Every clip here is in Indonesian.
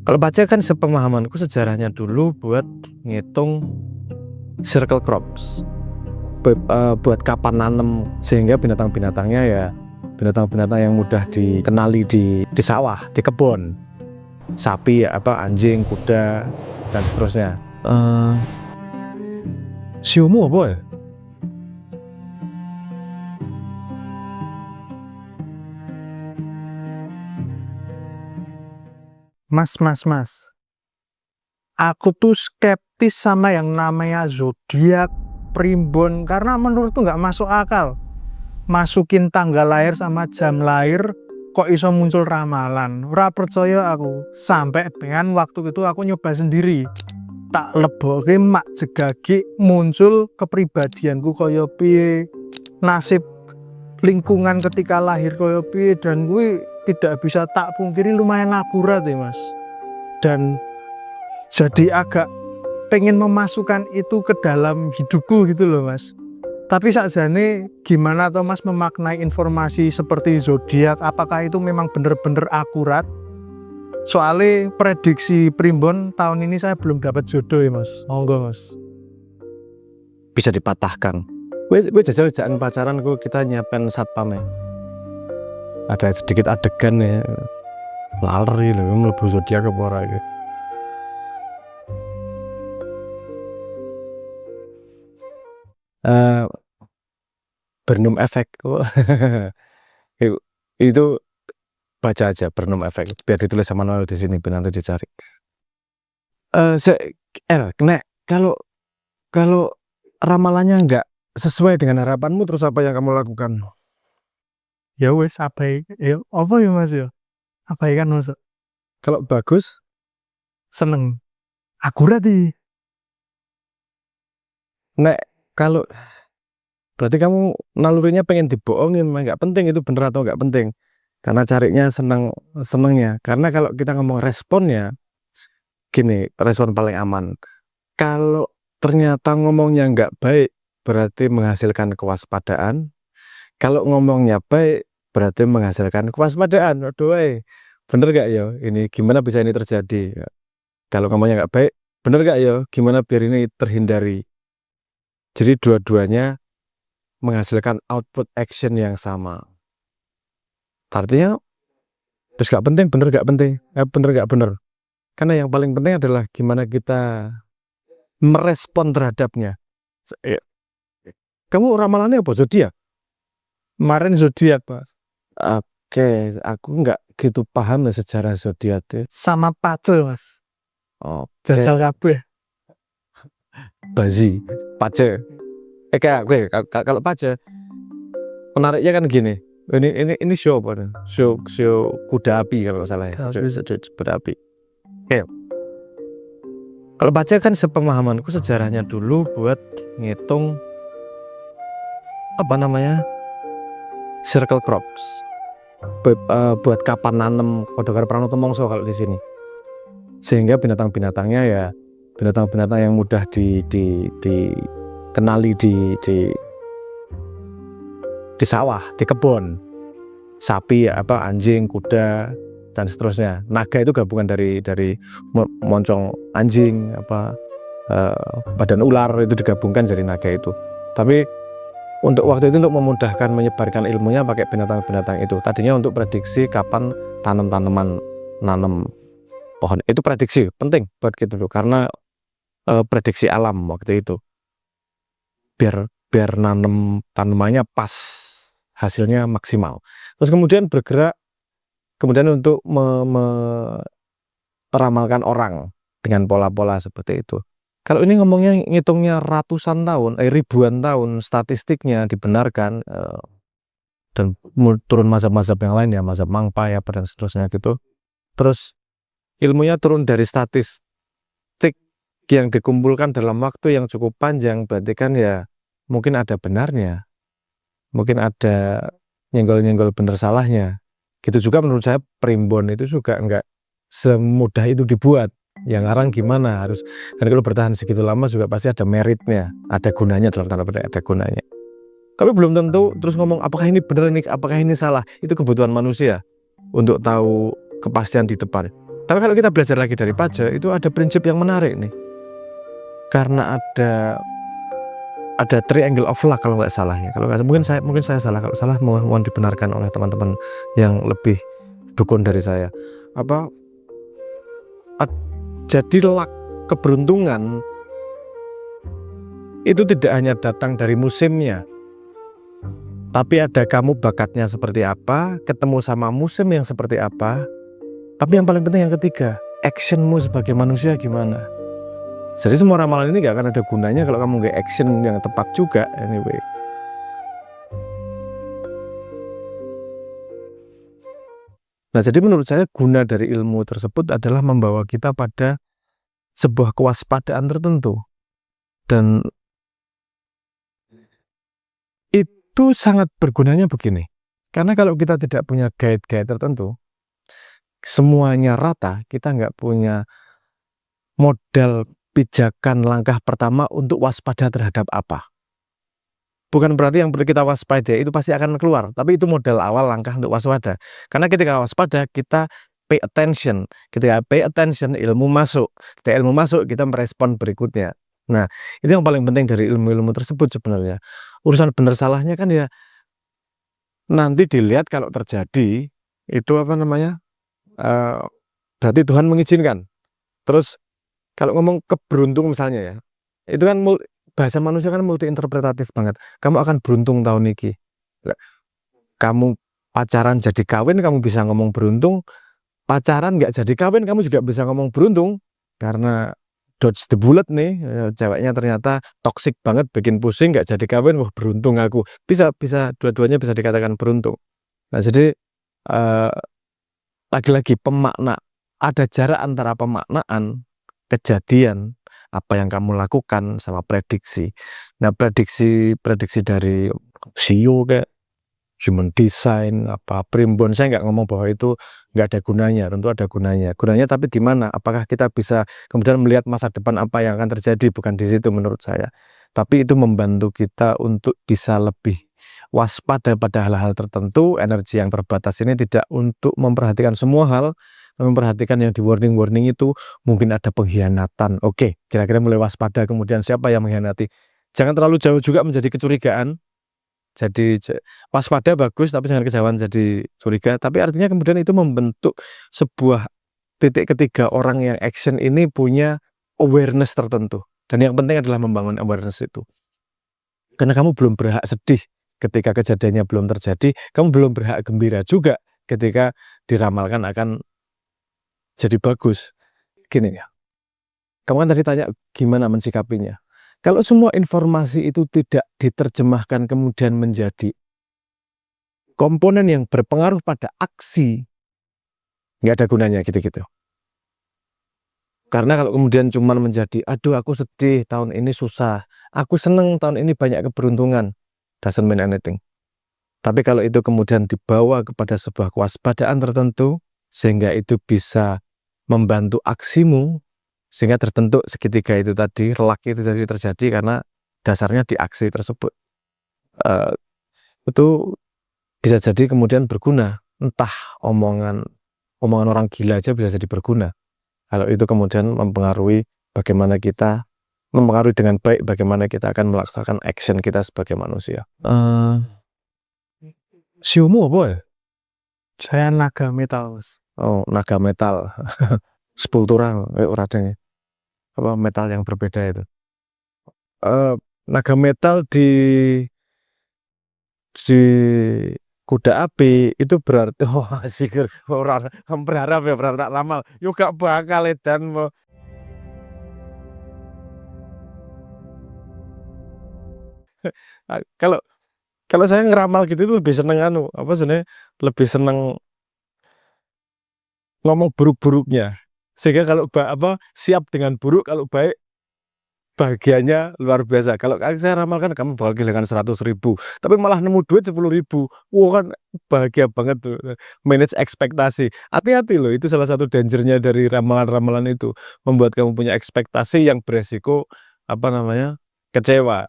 Kalau baca kan sepemahamanku sejarahnya dulu buat ngitung circle crops, buat kapan nanem, sehingga binatang-binatangnya ya binatang-binatang yang mudah dikenali di sawah, di kebun, sapi ya, anjing, kuda dan seterusnya. Siomu apa ya? Mas. Aku tuh skeptis sama yang namanya zodiak, primbon, karena menurutku nggak masuk akal. Masukin tanggal lahir sama jam lahir, kok iso muncul ramalan. Ora percaya aku. Sampai dengan waktu itu aku nyoba sendiri. Tak leboke mak jegagi muncul kepribadianku kaya piye, nasib lingkungan ketika lahir kaya piye, dan gue tidak bisa tak pungkiri lumayan akurat ya mas. Dan jadi agak pengen memasukkan itu ke dalam hidupku gitu loh mas. Tapi sakjane gimana toh mas memaknai informasi seperti zodiak, apakah itu memang benar-benar akurat? Soalnya prediksi primbon tahun ini saya belum dapat jodoh ya mas. Monggo mas. Bisa dipatahkan. Gue jajal-jalan pacaran, kita nyiapin satpam ya. Ada sedikit adegan ya, lari loh, mlebu zodiak apa ora gitu. Bernum efek. Itu baca aja Bernum efek, biar ditulis sama Noel di sini, biar nanti dicari. Kalau ramalannya nggak sesuai dengan harapanmu, terus apa yang kamu lakukan? Ya wes abai, ya apa ya mas ya? Abaikan mas. Kalau bagus, Seneng. Akurat sih. kalau berarti kamu nalurinya pengen dibohongin, nggak penting itu bener atau nggak penting, karena carinya senengnya. Karena kalau kita ngomong responnya, gini, respon paling aman. Kalau ternyata ngomongnya nggak baik, berarti menghasilkan kewaspadaan. Kalau ngomongnya baik, berarti menghasilkan kewaspadaan. Aduh, bener gak ya? Ini gimana bisa ini terjadi? Kalau ngomongnya nggak baik, bener gak ya? Gimana biar ini terhindari? Jadi dua-duanya menghasilkan output action yang sama. Artinya, terus gak penting, bener gak penting, bener gak bener. Karena yang paling penting adalah gimana kita merespon terhadapnya. Kamu ramalannya apa? Zodiak? Kemarin zodiak mas. Oke, aku nggak gitu paham ya sejarah zodiak itu. Sama pace mas. Oke. Jajal kabeh. Bazi, pace. Kayak gue, kalau pace, menariknya kan gini. Ini show apa? Show kuda api kalau nggak salah ya. Show kuda api. Oke. Kalau baca kan sepemahamanku sejarahnya dulu buat ngitung circle crops, buat kapan nanem, kodokar pranoto mongso kalau di sini, sehingga binatang-binatangnya ya binatang-binatang yang mudah dikenali di sawah, di kebun, sapi ya, anjing, kuda dan seterusnya. Naga itu gabungan dari moncong anjing, badan ular, itu digabungkan jadi naga itu. Tapi untuk waktu itu, untuk memudahkan menyebarkan ilmunya, pakai binatang-binatang itu. Tadinya untuk prediksi kapan nanem pohon. Itu prediksi penting buat kita dulu, karena prediksi alam waktu itu. Biar nanem tanamannya pas, hasilnya maksimal. Terus kemudian bergerak, untuk meramalkan orang dengan pola-pola seperti itu. Kalau ini ngomongnya ngitungnya ratusan tahun, ribuan tahun, statistiknya dibenarkan, dan turun mazhab-mazhab yang lain ya, mazhab Mangpa ya, dan seterusnya gitu. Terus ilmunya turun dari statistik yang dikumpulkan dalam waktu yang cukup panjang, berarti kan ya mungkin ada benarnya, mungkin ada nyenggol-nyenggol bener salahnya. Gitu juga menurut saya primbon itu juga enggak semudah itu dibuat. Yang ngarang gimana harus, dan kalau bertahan segitu lama juga pasti ada meritnya, ada gunanya, dalam tanda petik ada gunanya. Tapi belum tentu terus ngomong apakah ini benar, apakah ini salah. Itu kebutuhan manusia untuk tahu kepastian di depan. Tapi kalau kita belajar lagi dari pajak, itu ada prinsip yang menarik nih. Karena ada triangle of luck kalau nggak salah ya. Kalau mungkin saya salah. Kalau salah mohon dibenarkan oleh teman-teman yang lebih dukun dari saya. Jadi luck, keberuntungan itu tidak hanya datang dari musimnya, tapi ada kamu bakatnya seperti apa, ketemu sama musim yang seperti apa. Tapi yang paling penting yang ketiga, actionmu sebagai manusia gimana. Jadi semua ramalan ini gak akan ada gunanya kalau kamu gak action yang tepat juga anyway. Nah, jadi menurut saya guna dari ilmu tersebut adalah membawa kita pada sebuah kewaspadaan tertentu. Dan itu sangat bergunanya begini. Karena kalau kita tidak punya guide-guide tertentu, semuanya rata, kita nggak punya modal pijakan langkah pertama untuk waspada terhadap apa. Bukan berarti yang perlu kita waspada itu pasti akan keluar, tapi itu modal awal langkah untuk waspada. Karena ketika waspada kita pay attention, ketika pay attention ilmu masuk, ketika ilmu masuk kita merespon berikutnya. Nah, itu yang paling penting dari ilmu-ilmu tersebut sebenarnya. Urusan benar salahnya kan ya nanti dilihat kalau terjadi itu berarti Tuhan mengizinkan. Terus kalau ngomong keberuntung misalnya ya, itu kan bahasa manusia kan multi interpretatif banget. Kamu akan beruntung tahun ini. Kamu pacaran jadi kawin, kamu bisa ngomong beruntung. Pacaran nggak jadi kawin, kamu juga bisa ngomong beruntung. Karena dodge the bullet nih, ceweknya ternyata toksik banget, bikin pusing, nggak jadi kawin, wah beruntung aku. Bisa dua-duanya bisa dikatakan beruntung. Nah, jadi lagi-lagi pemakna, ada jarak antara pemaknaan kejadian apa yang kamu lakukan sama prediksi. Nah, prediksi dari CEO kayak human design, primbon, saya nggak ngomong bahwa itu nggak ada gunanya, tentu ada gunanya. Gunanya tapi di mana? Apakah kita bisa kemudian melihat masa depan apa yang akan terjadi? Bukan di situ menurut saya. Tapi itu membantu kita untuk bisa lebih waspada pada hal-hal tertentu. Energi yang terbatas ini tidak untuk memperhatikan semua hal, memperhatikan yang di warning itu mungkin ada pengkhianatan. Oke, kira-kira mulai waspada, kemudian siapa yang mengkhianati. Jangan terlalu jauh juga menjadi kecurigaan. Jadi waspada bagus, tapi jangan kejauhan jadi curiga. Tapi artinya kemudian itu membentuk sebuah titik ketiga orang yang action ini punya awareness tertentu. Dan yang penting adalah membangun awareness itu. Karena kamu belum berhak sedih ketika kejadiannya belum terjadi, kamu belum berhak gembira juga ketika diramalkan akan jadi bagus. Gini ya, kamu kan tadi tanya gimana mensikapinya. Kalau semua informasi itu tidak diterjemahkan kemudian menjadi komponen yang berpengaruh pada aksi, nggak ada gunanya gitu-gitu. Karena kalau kemudian cuma menjadi, aduh aku sedih tahun ini susah, aku seneng tahun ini banyak keberuntungan, doesn't mean anything. Tapi kalau itu kemudian dibawa kepada sebuah kewaspadaan tertentu, sehingga itu bisa membantu aksimu, sehingga tertentu segitiga itu tadi, relak itu tadi terjadi karena dasarnya di aksi tersebut. Itu bisa jadi kemudian berguna. Entah omongan orang gila aja bisa jadi berguna. Kalau itu kemudian mempengaruhi dengan baik bagaimana kita akan melaksanakan action kita sebagai manusia. Siomu apa ya? Saya naga metal. Oh, naga metal. Sepultura, orangnya. Apa metal yang berbeda itu? Naga metal di kuda api itu berarti sikir orang berharap ya berharap tak lama yuk gak bakal edan mau kalau saya ngeramal gitu itu lebih seneng lebih seneng ngomong buruk-buruknya sehingga kalau siap dengan buruk, kalau baik bahagianya luar biasa. Kalau saya ramalkan kamu bakal kehilangan 100.000 tapi malah nemu duit 10.000, wah kan bahagia banget tuh. Manage ekspektasi, hati-hati loh, itu salah satu dangernya dari ramalan-ramalan itu, membuat kamu punya ekspektasi yang beresiko kecewa.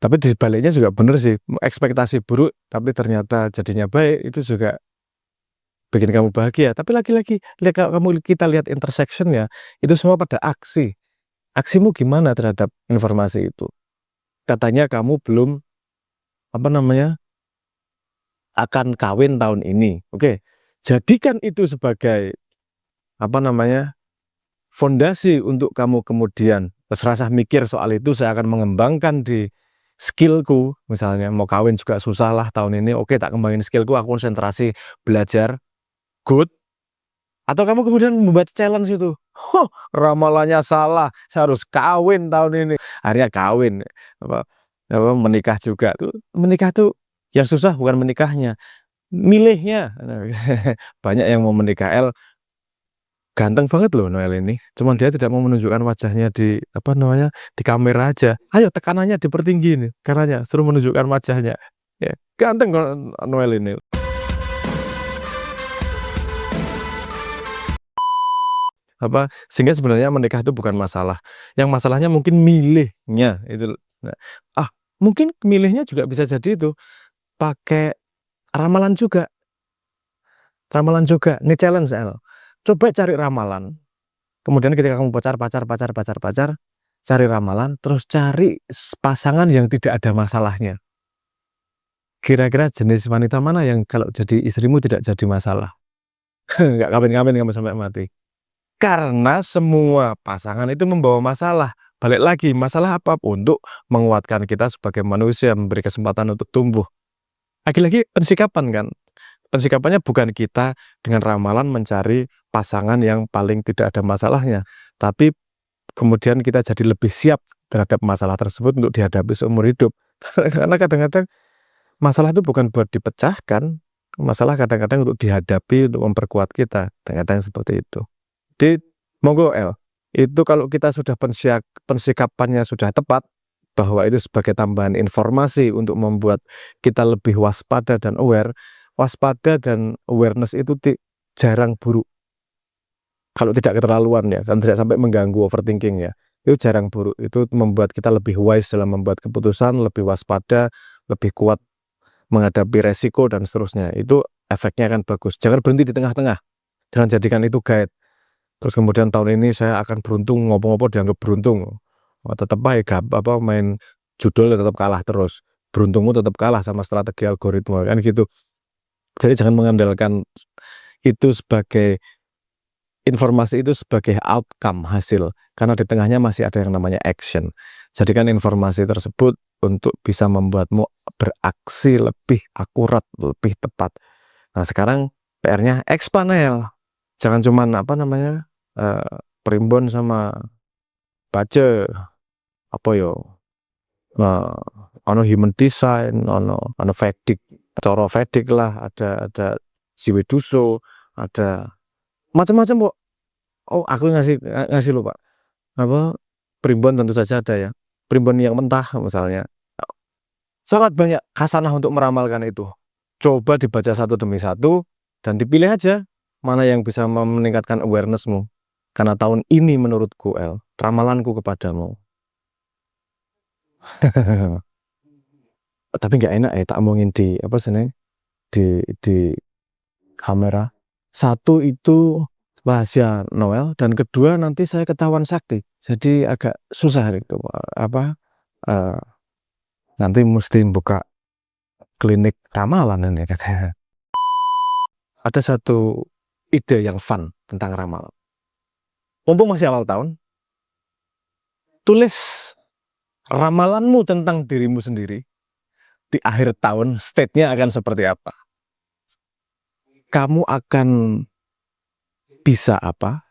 Tapi di baliknya juga bener sih, ekspektasi buruk tapi ternyata jadinya baik, itu juga bikin kamu bahagia. Tapi lagi-lagi kita lihat intersection-nya, itu semua pada aksi. Aksimu gimana terhadap informasi itu? Katanya kamu belum akan kawin tahun ini. Oke. Jadikan itu sebagai fondasi untuk kamu kemudian serasa mikir soal itu. Saya akan mengembangkan di skillku, misalnya mau kawin juga susah lah tahun ini, oke, tak kembangin skillku, aku konsentrasi belajar, good. Atau kamu kemudian membuat challenge itu, ramalannya salah, saya harus kawin tahun ini, akhirnya kawin, menikah juga. Menikah tuh yang susah bukan menikahnya, milihnya. Banyak yang mau menikah. Ganteng banget loh Noel ini, cuman dia tidak mau menunjukkan wajahnya di di kamera aja. Ayo tekanannya dipertinggi nih, karenanya suruh menunjukkan wajahnya. Ya, ganteng kok Noel ini. Sehingga sebenarnya menikah itu bukan masalah. Yang masalahnya mungkin milihnya itu. Nah, mungkin milihnya juga bisa jadi itu pakai ramalan juga. Ramalan juga. Ini challenge, El. Coba cari ramalan. Kemudian ketika kamu pacar, cari ramalan, terus cari pasangan yang tidak ada masalahnya. Kira-kira jenis wanita mana yang kalau jadi istrimu tidak jadi masalah? Nggak kawin-kawin kamu sampai mati. Karena semua pasangan itu membawa masalah. Balik lagi, masalah apa? Untuk menguatkan kita sebagai manusia, memberi kesempatan untuk tumbuh. Lagi-lagi pensikapan kan? Pensikapannya bukan kita dengan ramalan mencari pasangan yang paling tidak ada masalahnya, tapi kemudian kita jadi lebih siap terhadap masalah tersebut untuk dihadapi seumur hidup. Karena kadang-kadang masalah itu bukan buat dipecahkan, masalah kadang-kadang untuk dihadapi, untuk memperkuat kita. Kadang-kadang seperti itu. Jadi, monggo El, itu kalau kita sudah pensikapannya sudah tepat, bahwa itu sebagai tambahan informasi untuk membuat kita lebih waspada dan aware. Waspada dan awareness itu jarang buruk. Kalau tidak keterlaluan ya, dan tidak sampai mengganggu overthinking ya, itu jarang buruk. Itu membuat kita lebih wise dalam membuat keputusan, lebih waspada, lebih kuat menghadapi resiko dan seterusnya. Itu efeknya akan bagus. Jangan berhenti di tengah-tengah. Jangan jadikan itu guide. Terus kemudian tahun ini saya akan beruntung, ngopo-ngopo dianggap beruntung. Tetap baik, main judul tetap kalah terus. Beruntungmu tetap kalah sama strategi algoritma kan gitu. Jadi jangan mengandalkan itu sebagai informasi, itu sebagai outcome, hasil. Karena di tengahnya masih ada yang namanya action. Jadikan informasi tersebut untuk bisa membuatmu beraksi lebih akurat, lebih tepat. Nah sekarang PR-nya expand. Jangan cuman primbon sama baca ono human design, ono Vedic, cara Vedic lah, ada Siweduso, ada macam-macam kok. Oh, aku ngasih lupa. Primbon tentu saja ada ya. Primbon yang mentah misalnya. Sangat banyak khasanah untuk meramalkan itu. Coba dibaca satu demi satu dan dipilih aja mana yang bisa meningkatkan awarenessmu. Karena tahun ini menurutku ramalanku kepadamu. Tapi nggak enak ya tak omongin di di kamera. Satu itu rahasia Noel, dan kedua nanti saya ketahuan sakti. Jadi agak susah gitu. Nanti mesti buka klinik ramalan ini katanya. Ada satu ide yang fun tentang ramalan. Mumpung masih awal tahun, tulis ramalanmu tentang dirimu sendiri. Di akhir tahun, state-nya akan seperti apa? Kamu akan bisa apa?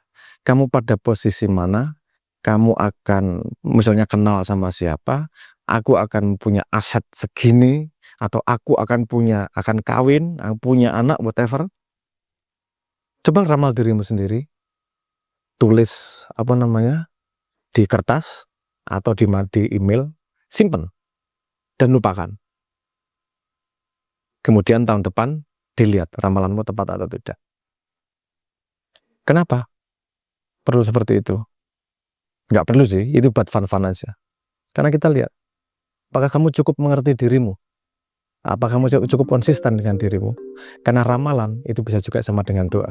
Kamu pada posisi mana? Kamu akan misalnya kenal sama siapa? Aku akan punya aset segini, atau aku akan kawin, punya anak, whatever. Coba ramal dirimu sendiri. Tulis di kertas atau di email, simpen dan lupakan. Kemudian tahun depan dilihat ramalanmu tepat atau tidak. Kenapa perlu seperti itu? Nggak perlu sih, itu buat fun-fun aja. Karena kita lihat, apakah kamu cukup mengerti dirimu? Apa kamu cukup konsisten dengan dirimu? Karena ramalan itu bisa juga sama dengan doa.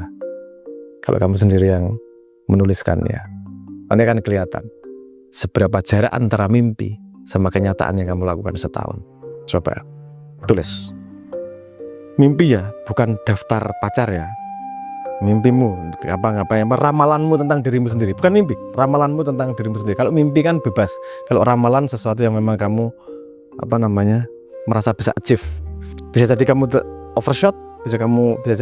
Kalau kamu sendiri yang menuliskannya, nanti akan kelihatan seberapa jarak antara mimpi sama kenyataan yang kamu lakukan setahun. Coba tulis. Mimpi ya, bukan daftar pacar ya. Mimpimu, apa-apa yang ramalanmu tentang dirimu sendiri, bukan mimpi, ramalanmu tentang dirimu sendiri. Kalau mimpi kan bebas, kalau ramalan sesuatu yang memang kamu merasa bisa achieve. Bisa jadi kamu overshot, bisa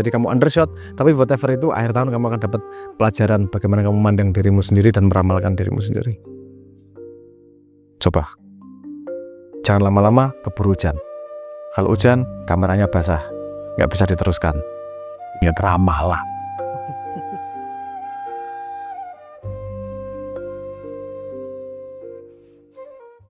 jadi kamu undershot, tapi whatever itu akhir tahun kamu akan dapat pelajaran bagaimana kamu memandang dirimu sendiri dan meramalkan dirimu sendiri. Coba, jangan lama-lama keburu hujan. Kalau hujan, kameranya basah, nggak bisa diteruskan. Ya ramalah.